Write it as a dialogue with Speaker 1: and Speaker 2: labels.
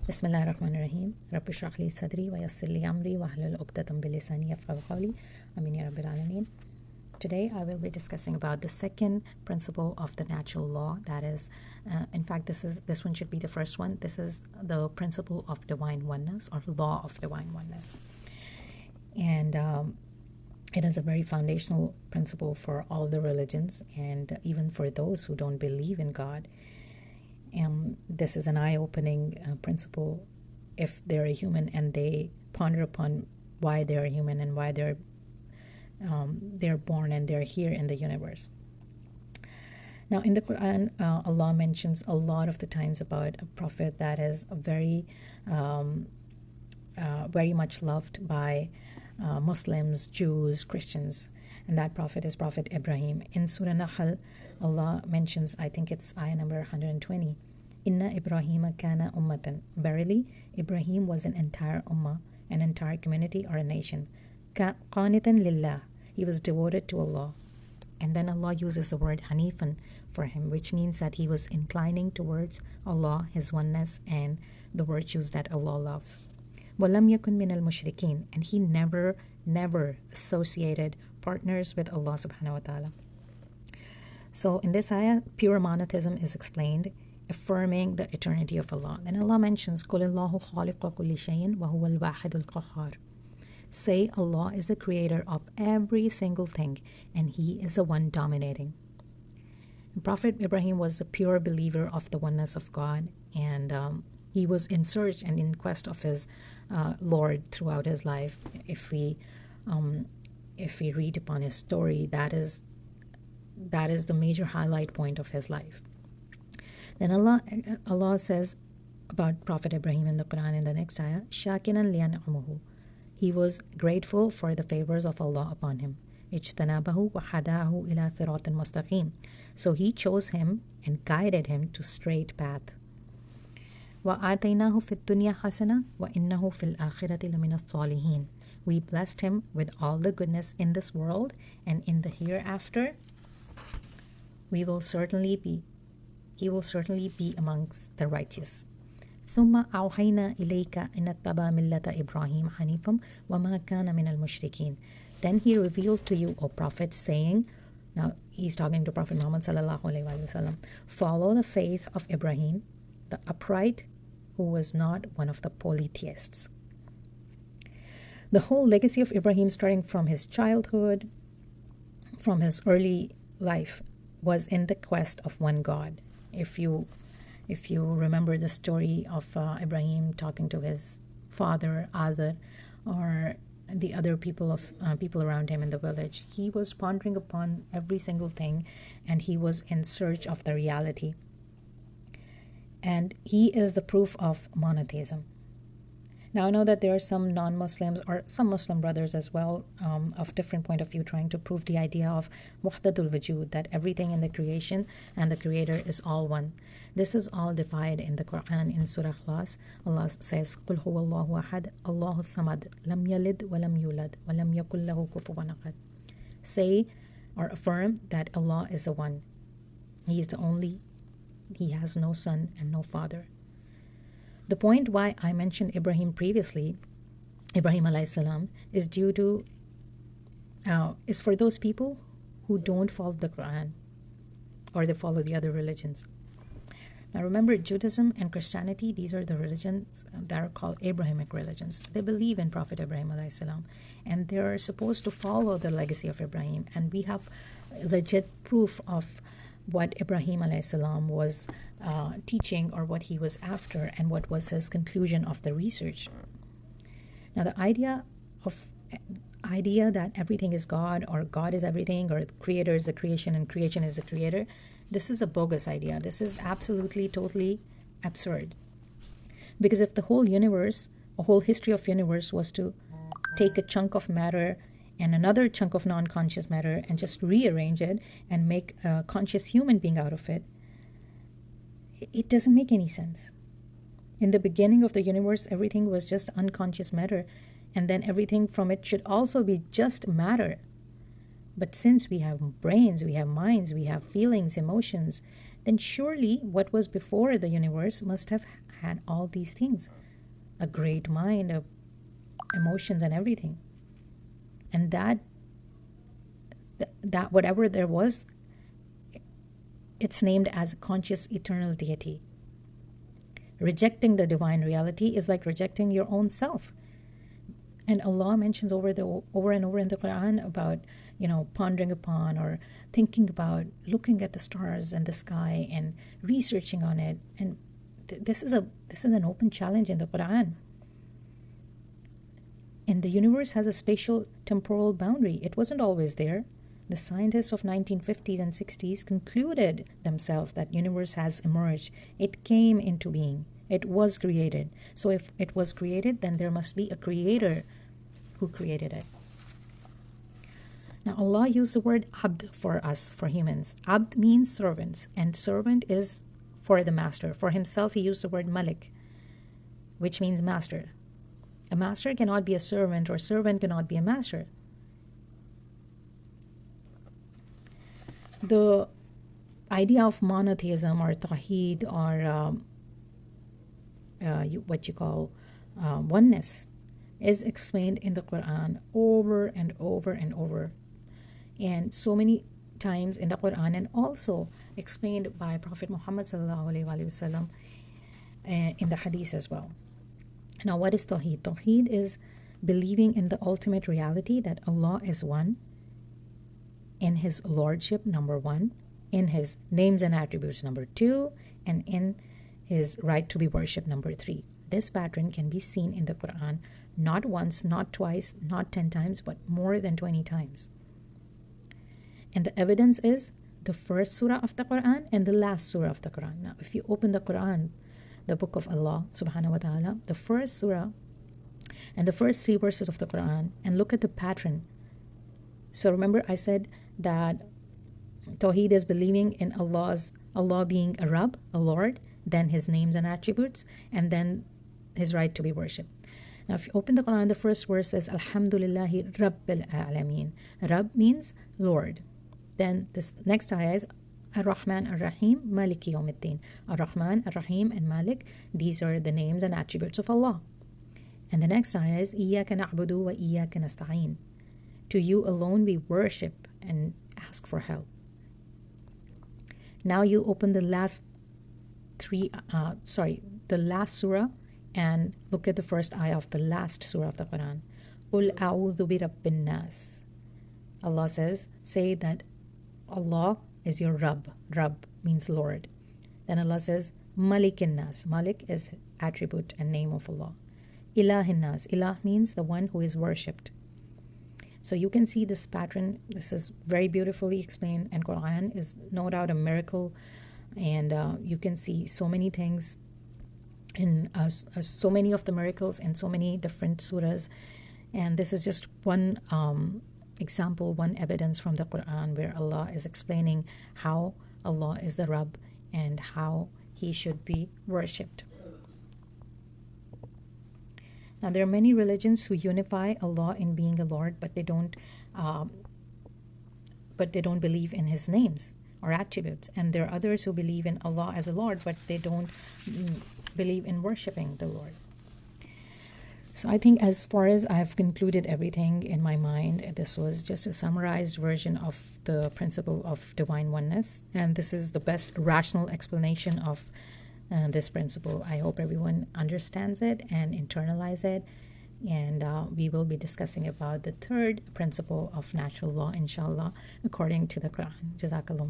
Speaker 1: بسم الله الرحمن الرحيم رب اشرح لي صدري ويسر لي أمري واحلل عقدة بلساني يفقهوا قولي آمين يا رب العالمين. Today I will be discussing about the second principle of the natural law. That is, in fact, this one should be the first one. This is the principle of divine oneness, or law of divine oneness. And it is a very foundational principle for all the religions, and even for those who don't believe in God. This is an eye-opening principle if they're a human and they ponder upon why they're human and why they're born and they're here in the universe. Now, in the Quran, Allah mentions a lot of the times about a prophet that is very much loved by Muslims, Jews, Christians, and that prophet is Prophet Ibrahim. In Surah Nahl, Allah mentions, I think it's ayah number 120, Inna Ibrahima kana ummatan. Verily, Ibrahim was an entire ummah, an entire community or a nation. Qanitan lillah. He was devoted to Allah. And then Allah uses the word Hanifan for him, which means that he was inclining towards Allah, His oneness, and the virtues that Allah loves. وَلَمْ يَكُنْ مِنَ الْمُشْرِكِينَ. And he never associated partners with Allah subhanahu wa ta'ala. So in this ayah, pure monotheism is explained, affirming the eternity of Allah. Then Allah mentions, قُلِ اللَّهُ خَالِقُ كُلِّ شَيْءٍ وَهُوَ الْوَاحِدُ الْقَهَّارُ. Say Allah is the creator of every single thing, and He is the one dominating. Prophet Ibrahim was a pure believer of the oneness of God, and he was in search and in quest of his Lord throughout his life. If we read upon his story, that is the major highlight point of his life. Then Allah says about Prophet Ibrahim in the Quran in the next ayah, shakiran li'an'amuhu. He was grateful for the favors of Allah upon him. Ijtanabahu wa hadahu ila siratin mustaqim. So He chose him and guided him to straight path. Wa atainahu fid dunya hasana wa innahu fil akhirati lamina salihin. We blessed him with all the goodness in this world, and in the hereafter he will certainly be amongst the righteous. ثم أوحينا إليك أن اتبع ملة إبراهيم حنيفا وما كان من المشركين. Then He revealed to you, O Prophet, saying, now He's talking to Prophet Muhammad sallallahu alaihi wasallam, follow the faith of Ibrahim, the upright, who was not one of the polytheists. The whole legacy of Ibrahim, starting from his childhood, from his early life, was in the quest of one God. If you remember the story of Ibrahim talking to his father Azar, or the other people around him in the village, he was pondering upon every single thing, and he was in search of the reality. And he is the proof of monotheism. Now, I know that there are some non-Muslims or some Muslim brothers as well of different point of view trying to prove the idea of wahdatul wujud, that everything in the creation and the creator is all one. This is all defied in the Quran in Surah Ikhlas. Allah says, قُلْ هُوَ اللَّهُ أَحَدٌ اللَّهُ الصَّمَدُ لَمْ يَلِدْ وَلَمْ يُولَدْ وَلَمْ يَكُنْ لَهُ كُفُوًا أَحَدٌ. Say or affirm that Allah is the one. He is the only. He has no son and no father. The point why I mentioned Ibrahim previously, Ibrahim alayhi salam, is due to is for those people who don't follow the Quran, or they follow the other religions. Now remember, Judaism and Christianity, these are the religions that are called Abrahamic religions. They believe in Prophet Ibrahim alayhi salam, and they're supposed to follow the legacy of Ibrahim. And we have legit proof of what Ibrahim alayhi salam was teaching, or what he was after, and what was his conclusion of the research. Now, the idea that everything is God, or God is everything, or creator is the creation and creation is the creator, this is a bogus idea. This is absolutely, totally absurd. Because if the whole universe, a whole history of universe was to take a chunk of matter and another chunk of non-conscious matter and just rearrange it and make a conscious human being out of it, it doesn't make any sense. In the beginning of the universe, everything was just unconscious matter, and then everything from it should also be just matter. But since we have brains, we have minds, we have feelings, emotions, then surely what was before the universe must have had all these things, a great mind, emotions and everything. And that whatever there was, it's named as conscious eternal deity. Rejecting the divine reality is like rejecting your own self. And Allah mentions over and over in the Quran about, pondering upon or thinking about, looking at the stars and the sky and researching on it. And this is an open challenge in the Quran. And the universe has a spatial temporal boundary. It wasn't always there. The scientists of 1950s and 60s concluded themselves that universe has emerged. It came into being. It was created. So if it was created, then there must be a creator who created it. Now Allah used the word abd for us, for humans. Abd means servants, and servant is for the master. For himself, he used the word malik, which means master. A master cannot be a servant, or a servant cannot be a master. The idea of monotheism or tawheed or what you call oneness is explained in the Quran over and over and over, and so many times in the Quran, and also explained by Prophet Muhammad sallallahu alaihi wasallam in the hadith as well. Now, what is tawheed? Tawheed is believing in the ultimate reality that Allah is one, in his lordship, number one, in his names and attributes, number two, and in his right to be worshipped, number three. This pattern can be seen in the Quran not once, not twice, not 10 times, but more than 20 times. And the evidence is the first surah of the Quran and the last surah of the Quran. Now, if you open the Quran, the book of Allah subhanahu wa ta'ala, the first surah and the first 3 verses of the Quran, and look at the pattern. So remember I said that Tawheed is believing in Allah being a Rabb, a Lord, then his names and attributes, and then his right to be worshipped. Now, if you open the Quran, the first verse says, Alhamdulillahi Rabbil Alameen. Rabb means Lord. Then this next ayah is Ar-Rahman Ar-Rahim Maliki Yawmiddin. Ar-Rahman, Ar-Rahim, and Malik, these are the names and attributes of Allah. And the next ayah is Iyaka na'budu wa iyaka nasta'een. To you alone we worship and ask for help. Now you open the last surah and look at the first ayah of the last surah of the Quran. Qul a'udhu bi rabbin nas. Allah says, say that Allah is your Rabb. Rabb means Lord. Then Allah says, Malikin nas. Malik is attribute and name of Allah. Ilahin nas. Ilah means the one who is worshipped. So you can see this pattern. This is very beautifully explained, and Quran is no doubt a miracle. And you can see so many things in so many of the miracles in so many different surahs. And this is just one example, one evidence from the Quran where Allah is explaining how Allah is the Rabb and how he should be worshipped. Now, there are many religions who unify Allah in being a Lord, but they don't believe in his names or attributes. And there are others who believe in Allah as a Lord, but they don't believe in worshiping the Lord. So I think as far as I have concluded everything in my mind, this was just a summarized version of the principle of divine oneness. And this is the best rational explanation of this principle. I hope everyone understands it and internalize it. And we will be discussing about the third principle of natural law, inshallah, according to the Quran. Jazakallah.